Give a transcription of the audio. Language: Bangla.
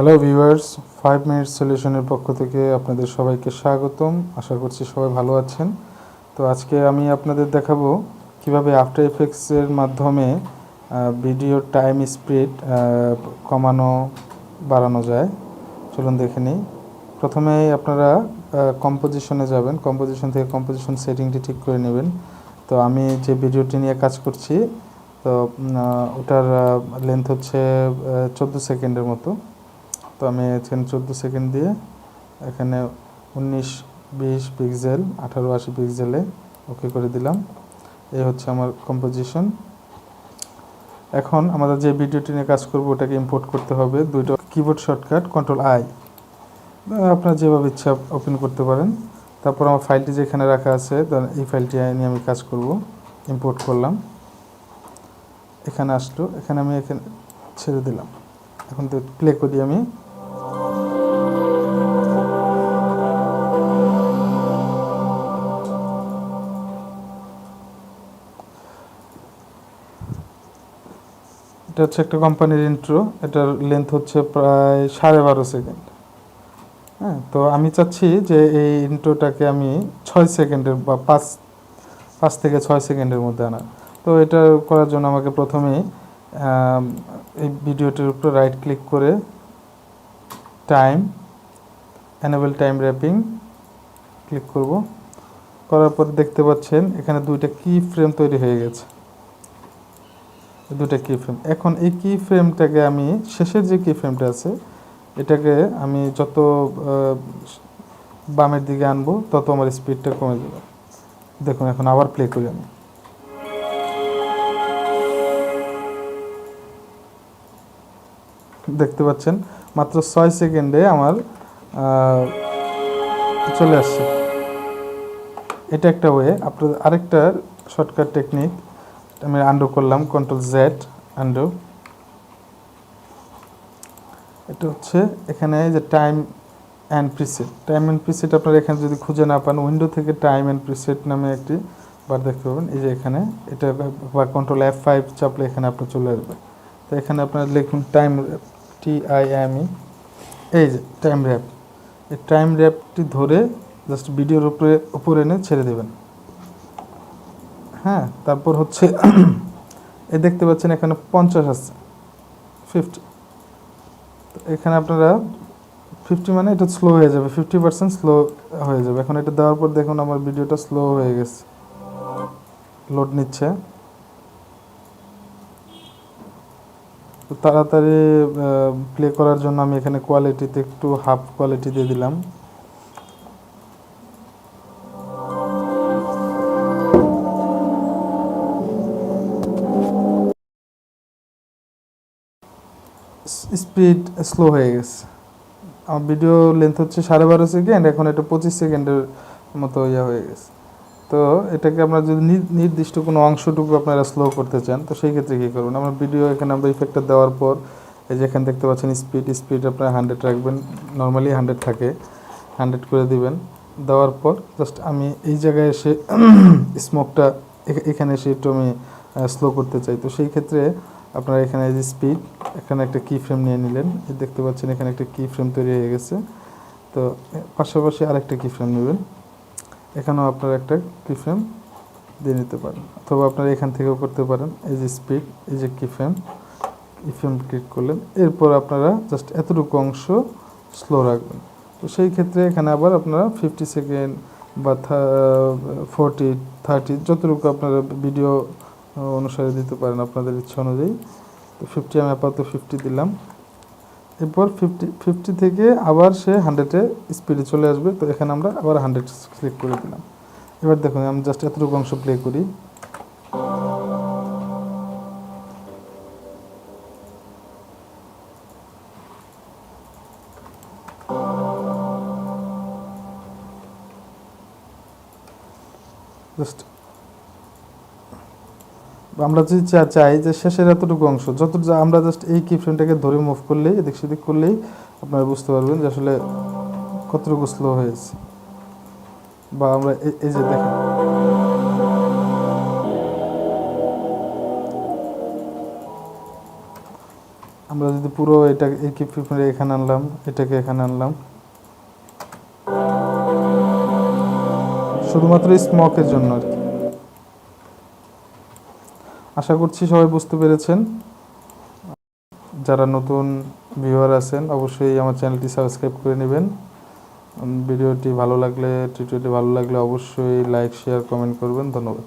হ্যালো ভিউয়ার্স, 5 মিনিট সলিউশনের পক্ষ থেকে আপনাদের সবাইকে স্বাগতম। আশা করছি সবাই ভালো আছেন। তো আজকে আমি আপনাদের দেখাবো কিভাবে আফটার এফেক্টসের মাধ্যমে ভিডিওর টাইম স্পিড কমানো বাড়ানো যায়। চলুন দেখে নিই। প্রথমেই আপনারা কম্পোজিশনে যাবেন। কম্পোজিশন থেকে কম্পোজিশন সেটিংটি ঠিক করে নেবেন। তো আমি যে ভিডিওটি নিয়ে কাজ করছি, তো ওটার লেন্থ হচ্ছে 14 সেকেন্ডের মতো। তো আমি এখানে 14 সেকেন্ড দিয়ে এখানে 19-20 পিক্সেল 18-80 পিক্সেলে ওকে করে দিলাম। এই হচ্ছে আমার কম্পোজিশন। এখন আমাদের যে ভিডিওটি নিয়ে কাজ করব ওটাকে ইম্পোর্ট করতে হবে। দুইটা কিবোর্ড শর্টকাট Ctrl+I, আপনার যেভাবে ইচ্ছা ওপেন করতে পারেন। তারপর আমার ফাইলটি যেখানে রাখা আছে, এই ফাইলটি নিয়ে আমি কাজ করব। ইম্পোর্ট করলাম, এখানে আসলো, এখানে আমি এখানে ছেড়ে দিলাম। এখন তো প্লে করি আমি। এটা হচ্ছে একটা কোম্পানির ইন্ট্রো। এটার লেন্থ হচ্ছে প্রায় 12.5 সেকেন্ড। হ্যাঁ, তো আমি চাচ্ছি যে এই ইন্ট্রোটাকে আমি 6 সেকেন্ডের বা 5 থেকে 6 সেকেন্ডের মধ্যে আনা। তো এটা করার জন্য আমাকে প্রথমেই এই ভিডিওটির উপর রাইট ক্লিক করে time, enable time wrapping click করব। করার পর দেখতে পাচ্ছেন এখানে দুইটা কি ফ্রেম তৈরি হয়ে গেছে, দুটা কি ফ্রেম। এখন এই কি ফ্রেমটাকে আমি শেষের যে কি ফ্রেমটা আছে এটাকে আমি যত বামের দিকে আনবো তত আমার স্পিডটা কমে যাবে। দেখুন, এখন আবার প্লে করি আমি। দেখতে পাচ্ছেন মাত্র 6 সেকেন্ডে আমার চলে আসছে। এটা একটা ওয়ে। আপনার আরেকটা শর্টকাট টেকনিক আমি আন্ডু করলাম, Ctrl+Z আন্ডু। এটা হচ্ছে এখানে যে time and preset, time and preset আপনারা এখানে যদি খুঁজে না পান, উইন্ডো থেকে টাইম অ্যান্ড প্রিসেট নামে একটি বার দেখতে পাবেন। এই যে এখানে এটা বা Ctrl+F5 চাপলে এখানে আপনার চলে আসবে। তো এখানে আপনার লিখুন টাইম, TIME, এই যে টাইম র্যাপ। এই টাইম র্যাপটি ধরে জাস্ট ভিডিওর উপরে এনে ছেড়ে দেবেন। হ্যাঁ, তারপর হচ্ছে এই দেখতে পাচ্ছেন এখানে 50 আছে, 50। তো এখানে আপনারা 50 মানে এটা স্লো হয়ে যাবে, 50% স্লো হয়ে যাবে। এখন এটা দেওয়ার পর দেখুন আমার ভিডিওটা স্লো হয়ে গেছে, লোড নিচ্ছে। তো তাড়াতাড়ি প্লে করার জন্য আমি এখানে কোয়ালিটিতে একটু হাফ কোয়ালিটি দিয়ে দিলাম। স্পিড স্লো হয়ে গেছে। আমার ভিডিও লেন্থ হচ্ছে 12.5 সেকেন্ড, এখন এটা 25 সেকেন্ডের মতো হয়ে গেছে। তো এটাকে আপনারা যদি নির্দিষ্ট কোনো অংশটুকু আপনারা স্লো করতে চান, তো সেই ক্ষেত্রে কী করবেন, আমার ভিডিও এখানে আমরা ইফেক্টটা দেওয়ার পর এই যে এখানে দেখতে পাচ্ছেন স্পিড আপনারা 100 রাখবেন। নর্মালি 100 থাকে, 100 করে দিবেন। দেওয়ার পর জাস্ট আমি এই জায়গায় এসে স্মোকটা এখানে এসে একটু আমি স্লো করতে চাই। তো সেই ক্ষেত্রে আপনারা এখানে এই যে স্পিড, এখানে একটা কি ফ্রেম নিয়ে নিলেন। দেখতে পাচ্ছেন এখানে একটা কি ফ্রেম তৈরি হয়ে গেছে। তো পাশাপাশি আরেকটা কি ফ্রেম নেবেন, এখানেও আপনারা একটা কি ফ্রেম দিয়ে নিতে পারেন, অথবা আপনারা এখান থেকেও করতে পারেন। এই যে স্পিড, এই যে কি ফ্রেম ক্লিক করলেন। এরপর আপনারা জাস্ট এতটুকু অংশ স্লো রাখবেন। তো সেই ক্ষেত্রে এখানে আবার আপনারা 50 সেকেন্ড বা 40, 30 যতটুকু আপনারা ভিডিও অনুসারে দিতে পারেন আপনাদের ইচ্ছা অনুযায়ী। তো 50 আমি আপাতত 50 দিলাম। এরপর 50 থেকে আবার সে 100-এ স্পিডে চলে আসবে। তো এখানে আমরা আবার 100 ক্লিক করে দিলাম। এবার দেখুন আমি জাস্ট এতটুকু অংশ প্লে করি। জাস্ট আমরা যদি চাই যে শেষের এতটুকু অংশ আমরা জাস্ট এই কি ফ্রেমটাকে ধরে মুভ করলেই, এদিক সেদিক করলেই আপনারা বুঝতে পারবেন যে আসলে কতটুকু স্লো হয়েছে। বা আমরা এই যে দেখেন, আমরা যদি পুরো এটা এই কি এখানে আনলাম, এটাকে এখানে আনলাম, শুধুমাত্র স্মকের জন্য আর কি। আশা করছি সবাই বুঝতে পেরেছেন। যারা নতুন ভিউয়ার আছেন অবশ্যই আমার চ্যানেলটি সাবস্ক্রাইব করে নেবেন। ভিডিওটি ভালো লাগলে, টিউটোরিয়ালটি ভালো লাগলে অবশ্যই লাইক, শেয়ার, কমেন্ট করবেন। ধন্যবাদ।